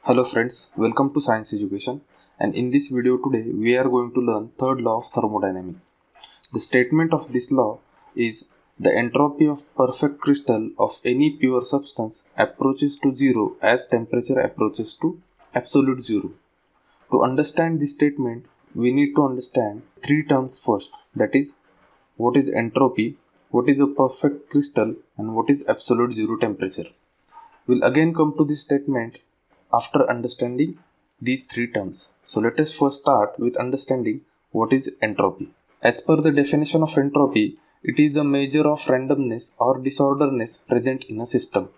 Hello friends, welcome to Science Education, and in this video today we are going to learn third law of thermodynamics. The statement of this law is the entropy of perfect crystal of any pure substance approaches to zero as temperature approaches to absolute zero. To understand this statement, we need to understand three terms first, that is, what is entropy, what is a perfect crystal, and what is absolute zero temperature. We'll again come to this statement after understanding these three terms. So let us first start with understanding what is entropy. As per the definition of entropy, it is a measure of randomness or disorderness present in a system.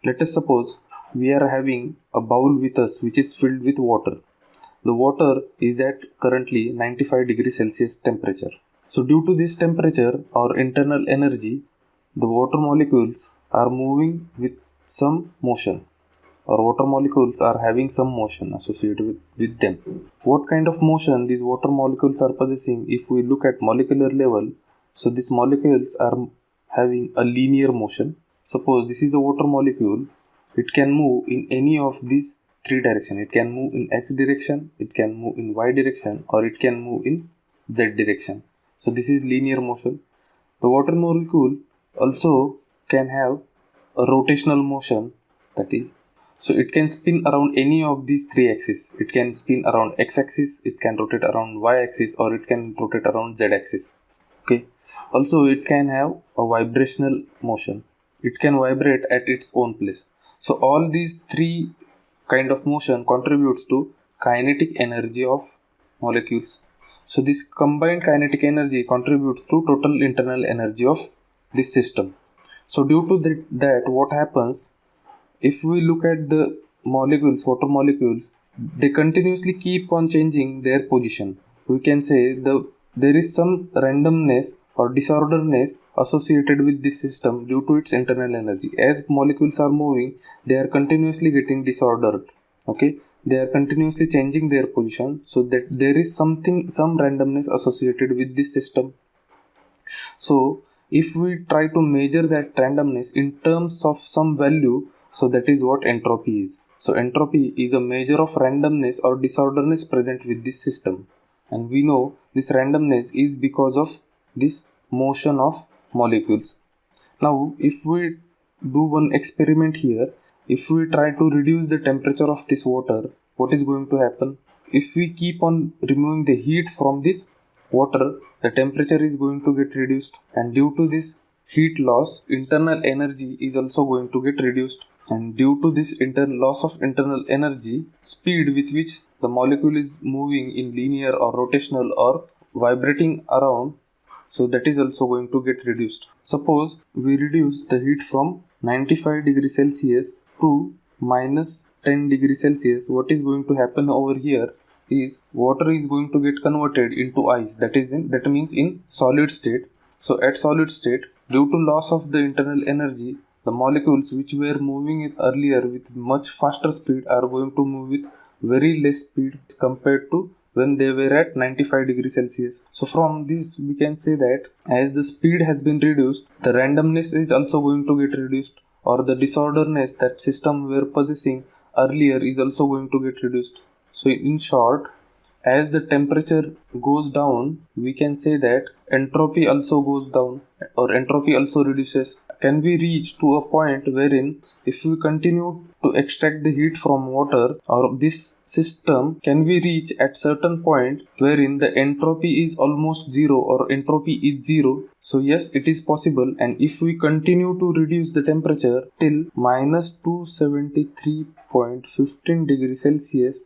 Let us suppose we are having a bowl with us which is filled with water. The water is at currently 95 degrees Celsius temperature. So due to this temperature or internal energy, the water molecules are moving with some motion, or water molecules are having some motion associated with them. What kind of motion these water molecules are possessing? If we look at molecular level, so these molecules are having a linear motion. Suppose this is a water molecule, it can move in any of these three directions. It can move in x direction, it can move in y direction, or it can move in z direction. So this is linear motion. The water molecule also can have a rotational motion, that is, so it can spin around any of these three axes. It can spin around x-axis, it can rotate around y-axis, or it can rotate around z-axis. Okay. Also, it can have a vibrational motion. It can vibrate at its own place. So all these three kind of motion contributes to kinetic energy of molecules. So this combined kinetic energy contributes to total internal energy of this system. So due to that what happens, if we look at the molecules, water molecules, they continuously keep on changing their position. We can say there is some randomness or disorderness associated with this system due to its internal energy. As molecules are moving, they are continuously getting disordered. Okay, they are continuously changing their position, so that there is some randomness associated with this system. So if we try to measure that randomness in terms of some value, so that is what entropy is. So entropy is a measure of randomness or disorderness present with this system. And we know this randomness is because of this motion of molecules. Now if we do one experiment here, if we try to reduce the temperature of this water, what is going to happen? If we keep on removing the heat from this water, the temperature is going to get reduced, and due to this heat loss, internal energy is also going to get reduced. And due to this loss of internal energy, speed with which the molecule is moving in linear or rotational or vibrating around, so that is also going to get reduced. Suppose we reduce the heat from 95 degrees Celsius to minus 10 degrees Celsius. What is going to happen over here is water is going to get converted into ice, that means in solid state. So at solid state, due to loss of the internal energy, the molecules which were moving earlier with much faster speed are going to move with very less speed compared to when they were at 95 degrees Celsius. So from this we can say that as the speed has been reduced, the randomness is also going to get reduced, or the disorderness that system were possessing earlier is also going to get reduced. So in short, as the temperature goes down, we can say that entropy also goes down, or entropy also reduces. Can we reach to a point wherein if we continue to extract the heat from water, or this system, can we reach at certain point wherein the entropy is almost zero or entropy is zero? So yes, it is possible, and if we continue to reduce the temperature till minus 273.15 degrees Celsius,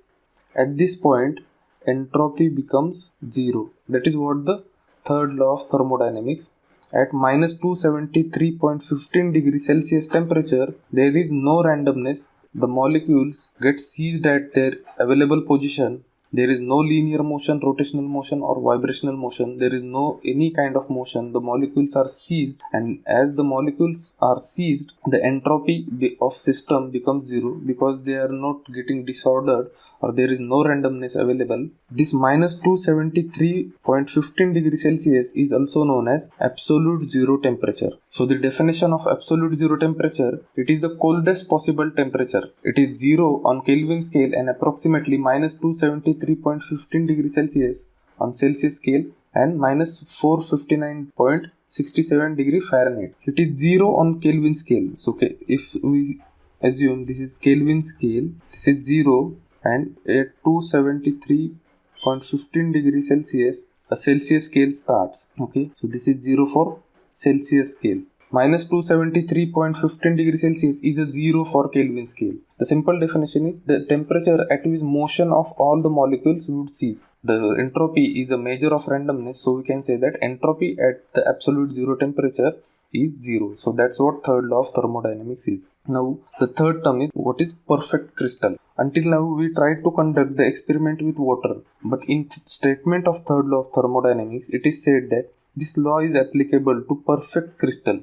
at this point entropy becomes zero. That is what the third law of thermodynamics. At minus 273.15 degrees Celsius temperature, there is no randomness. The molecules get seized at their available position, There is no linear motion, rotational motion, or vibrational motion. There is no any kind of motion. The molecules are seized, and as the molecules are seized, the entropy of system becomes zero because they are not getting disordered, or there is no randomness available. This minus 273.15 degrees Celsius is also known as absolute zero temperature. So the definition of absolute zero temperature, it is the coldest possible temperature. It is 0 on Kelvin scale and approximately minus 273.15 degrees Celsius on Celsius scale and minus 459.67 degree Fahrenheit. It is 0 on Kelvin scale. So if we assume this is Kelvin scale, this is 0, and at 273.15 degrees Celsius, a Celsius scale starts. Okay, so this is 0 for Celsius scale. Minus 273.15 degrees Celsius is a 0 for Kelvin scale. The simple definition is the temperature at which motion of all the molecules would cease. The entropy is a measure of randomness, so we can say that entropy at the absolute zero temperature is 0. So that's what third law of thermodynamics is. Now the third term is what is perfect crystal. Until now we tried to conduct the experiment with water, but in statement of third law of thermodynamics it is said that this law is applicable to perfect crystal.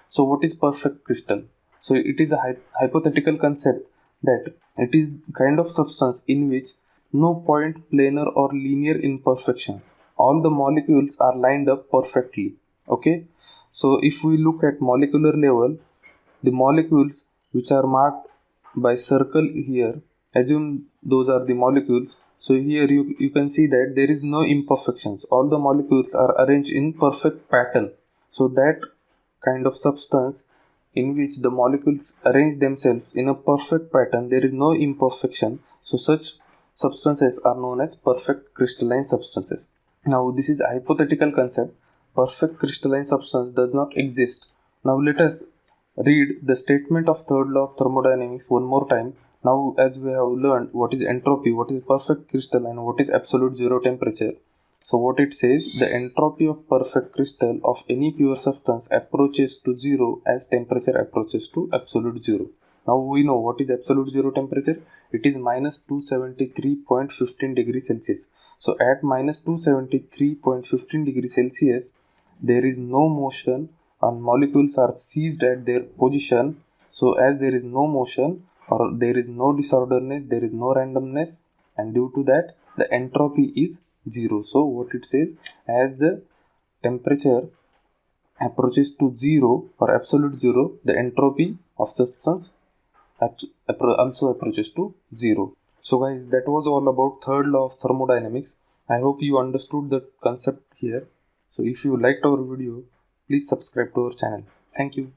So what is perfect crystal? So it is a hypothetical concept that it is kind of substance in which no point, planar or linear imperfections. All the molecules are lined up perfectly. Okay. So if we look at molecular level, the molecules which are marked by circle here, assume those are the molecules. So here you can see that there is no imperfections. All the molecules are arranged in perfect pattern. So that kind of substance in which the molecules arrange themselves in a perfect pattern, there is no imperfection. So such substances are known as perfect crystalline substances. Now this is a hypothetical concept. Perfect crystalline substance does not exist. Now let us read the statement of third law of thermodynamics one more time. Now as we have learned what is entropy, what is perfect crystal, and what is absolute zero temperature. So what it says, the entropy of perfect crystal of any pure substance approaches to zero as temperature approaches to absolute zero. Now we know what is absolute zero temperature. It is minus 273.15 degrees Celsius. So at minus 273.15 degrees Celsius, there is no motion and molecules are seized at their position. So as there is no motion or there is no disorderness, there is no randomness, and due to that the entropy is 0. So what it says, as the temperature approaches to 0 or absolute 0, the entropy of substance also approaches to 0. So guys, that was all about third law of thermodynamics. I hope you understood the concept here. So if you liked our video, please subscribe to our channel. Thank you.